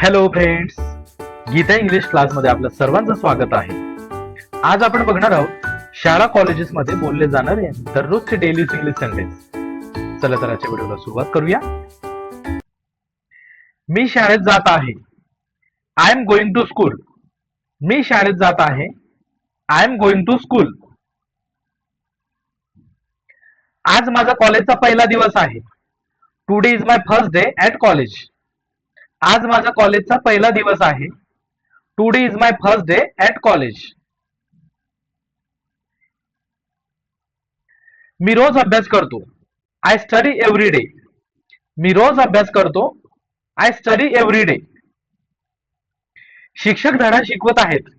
Hello friends, Geeta English class मध्ये आपलं सर्वांचं स्वागत आहे. आज आपण बघणार आहोत शाळा कॉलेजेस मध्ये बोलले जाणारे दररोजचे डेली इंग्लिश सेंटेन्स. चला तर आजच्या व्हिडिओला सुरुवात करूया. मी शाळेत जात आहे. I am going to school. मी शाळेत जात आहे. I am going to school. आज माझा कॉलेजचा पहिला दिवस आहे. Today is my first day at college. आज माझा कॉलेजचा पहिला दिवस आहे. Today is my first day at college. मी रोज अभ्यास करतो. I study every day. मी रोज अभ्यास करतो. I study every day. शिक्षक धडा शिकवत आहेत.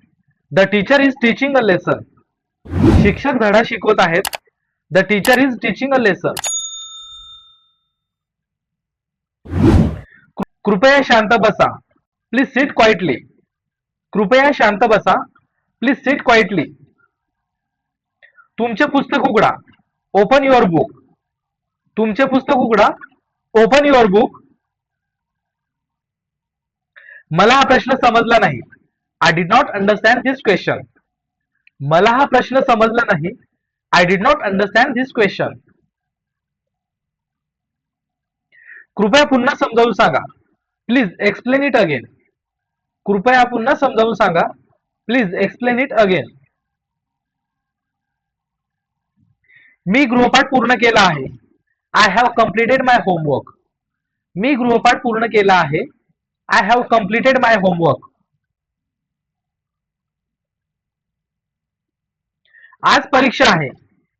The teacher is teaching a lesson. शिक्षक धडा शिकवत आहेत. The teacher is teaching a lesson. कृपया शांत बसा. Please sit quietly. कृपया शांत बसा. Please sit quietly. तुमचे पुस्तक उघडा. Open your book. तुमचे पुस्तक उघडा. Open your book. मला हा प्रश्न समजला नाही. I did not understand this question. मला हा प्रश्न समजला नाही. I did not understand this question. कृपया पुन्हा समजावून सांगा. Please explain it again. कृपया पुन्हा समजावून सांगा. Please explain it again. मी गृहपाठ पूर्ण केला आहे. I have completed my homework. मी गृहपाठ पूर्ण केला आहे. I have completed my homework. आज परीक्षा आहे.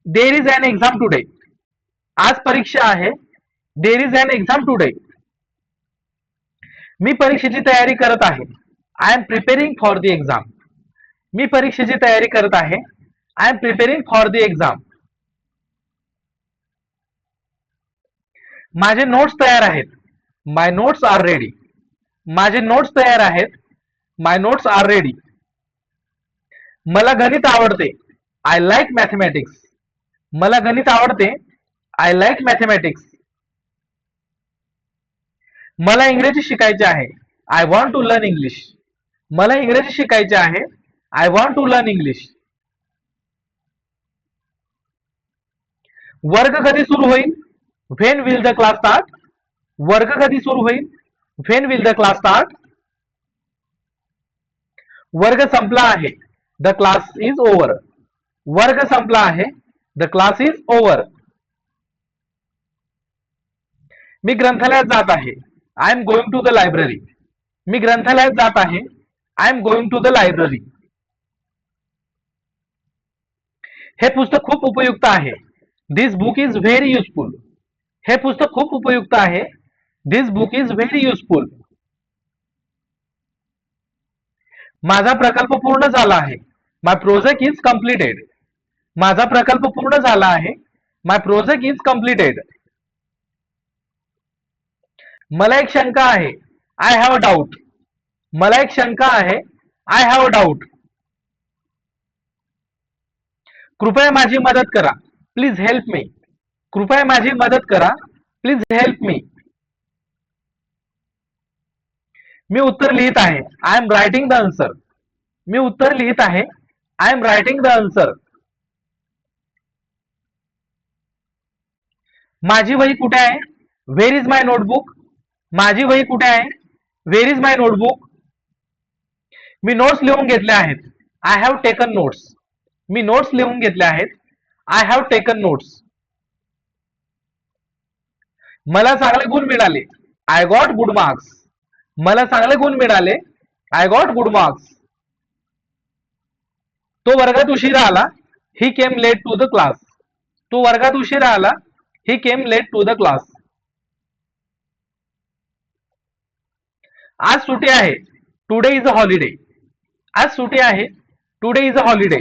There is an exam today. आज परीक्षा आहे. There is an exam today. मी परीक्षेची तयारी करत आहे. I am preparing for the exam. मी परीक्षेची तयारी करत आहे. I am preparing for the exam. माझे नोट्स तयार आहेत. My notes are ready. माझे नोट्स तयार आहेत. My notes are ready. मला गणित आवडते. I like mathematics. मला गणित आवडते. I like mathematics. मला इंग्रजी शिकायचे आहे. I want to learn English. मला इंग्रजी शिकायचे आहे. I want to learn English. वर्ग कधी सुरू होईल? When will the class start. वर्ग कधी सुरू होईल? When will the class start. वर्ग संपला आहे. The class is over. वर्ग संपला आहे. The class is over. मी ग्रंथालयात जात आहे. I am going to the library. मी ग्रंथालयात जात आहे. I am going to the library. हे पुस्तक खूप उपयुक्त आहे. This book is very useful. हे पुस्तक खूप उपयुक्त आहे. This book is very useful. माझा प्रकल्प पूर्ण झाला आहे. My project is completed. माझा प्रकल्प पूर्ण झाला आहे. My project is completed. मला एक शंका आहे. I have a doubt. मला एक शंका आहे. I have a doubt. कृपया माझी मदत करा. Please help me. कृपया माझी मदत करा. Please help me. मी उत्तर लिहित आहे. I am writing the answer. मी उत्तर लिहित आहे. I am writing the answer. माझी वही कुठे आहे? Where is my notebook. माझी वही कुठे आहे? Where is my notebook. मी नोट्स लिहून घेतल्या आहेत. I have taken notes. मी नोट्स लिहून घेतल्या आहेत. I have taken notes. मला चांगले गुण मिळाले. I got good marks. मला चांगले गुण मिळाले. I got good marks. तो वर्गात उशिरा आला. He came late to the class. तो वर्गात उशिरा आला. He came late to the class. आज सुट्टी आहे. Today is a holiday. आज सुट्टी आहे. Today is a holiday.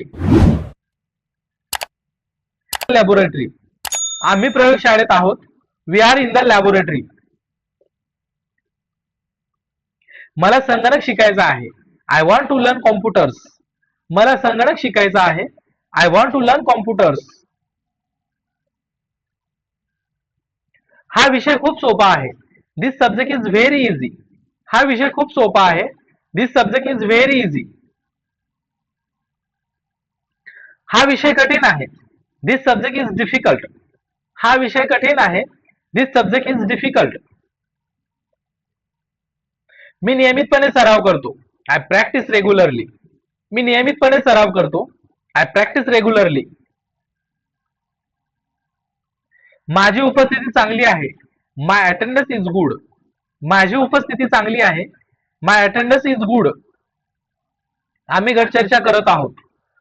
Laboratory. आम्ही प्रयोगशाळेत आहोत. We are in the laboratory. मला संगणक शिकायचा आहे. I want to learn computers. मला संगणक शिकायचा आहे. I want to learn computers. हा विषय खूप सोपा आहे. This subject is very easy. हा विषय खूप सोपा आहे. This subject is very easy. हा विषय कठीण आहे. This subject is difficult. हा विषय कठीण आहे. This subject is difficult. मी नियमितपणे सराव करतो. I practice regularly. मी नियमितपणे सराव करतो. I practice regularly. माझी उपस्थिती चांगली आहे. My attendance is good. माझी उपस्थिती चांगली आहे. My attendance is good. आम्ही गट चर्चा करत आहोत.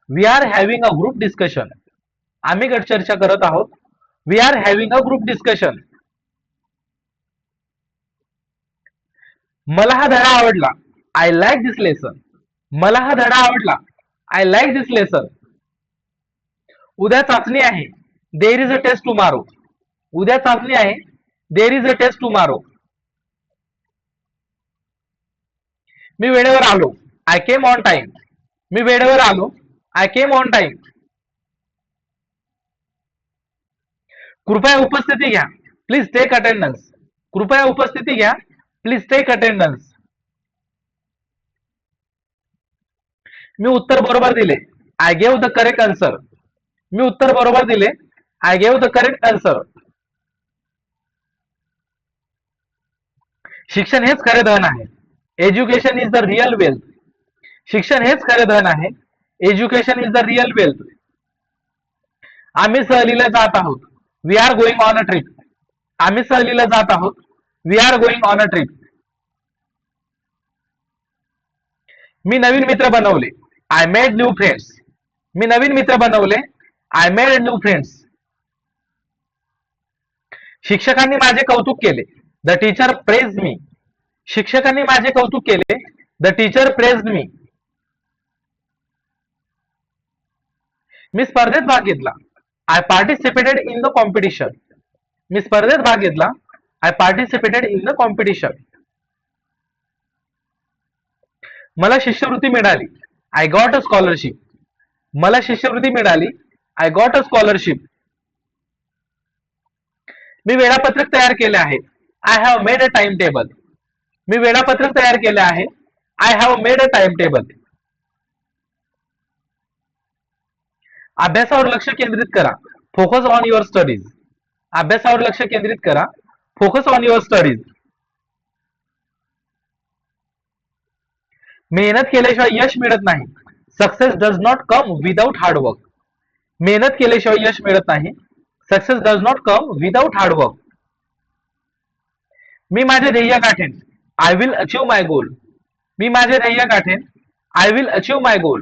We are having a group discussion. आम्ही गट चर्चा करत आहोत. We are having a group discussion. मला हा धडा आवडला. I like this lesson. मला हा धडा आवडला. I like this lesson. उद्या चाचणी आहे. There is a test tomorrow. उद्या चाचणी आहे. There is a test tomorrow. मी वेळेवर आलो. I came on time. मी वेळेवर आलो. I came on time. कृपया उपस्थिती घ्या. Please take attendance. कृपया उपस्थिती घ्या. Please take attendance. मी उत्तर बरोबर दिले. I gave the correct answer. मी उत्तर बरोबर दिले. I gave the correct answer. शिक्षण हेच खरे धन आहे. Education is the real wealth. शिक्षण हेच खरे धन आहे. Education is the real wealth. आम्ही सहलीला जात आहोत. We are going on a trip. आम्ही सहलीला जात आहोत. We are going on a trip. मी नवीन मित्र बनवले. I made new friends. मी नवीन मित्र बनवले. I made new friends. शिक्षकांनी माझे कौतुक केले. The teacher praise me. शिक्षकांनी माझे कौतुक केले. The teacher praise me. मी स्पर्धेत भाग घेतला. I participated in the competition. मी स्पर्धेत भाग घेतला. I participated in the competition. मला शिष्यवृत्ती मिळाली. I got a scholarship. मला शिष्यवृत्ती मिळाली. I got a scholarship. मी वेळापत्रक तयार केले आहे. I have made a time table. मी वेळापत्रक तयार केले आहे. I have made a time table. अभ्यासावर लक्ष केंद्रित करा. Focus on your studies. अभ्यासावर लक्ष केंद्रित करा. Focus on your studies. मेहनत केल्याशिवाय यश मिळत नाही. Success does not come without hard work. मेहनत केल्याशिवाय यश मिळत नाही. Success does not come without hard work. मी माझे ध्येय गाठेन. I will achieve my goal. मी माझे ध्येय गाठेन. I will achieve my goal.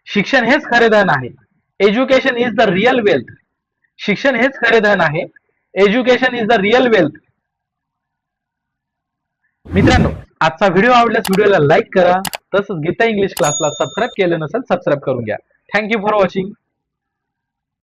शिक्षण हेच खरे धन आहे. Education is the real wealth. शिक्षण हेच खरे धन आहे. Education is the real wealth. मित्रांनो, आजचा व्हिडिओ आवडल्यास व्हिडिओला लाईक करा. तसंच गीता इंग्लिश क्लासला सबस्क्राईब केलं नसेल सबस्क्राईब करून घ्या. Thank you for watching.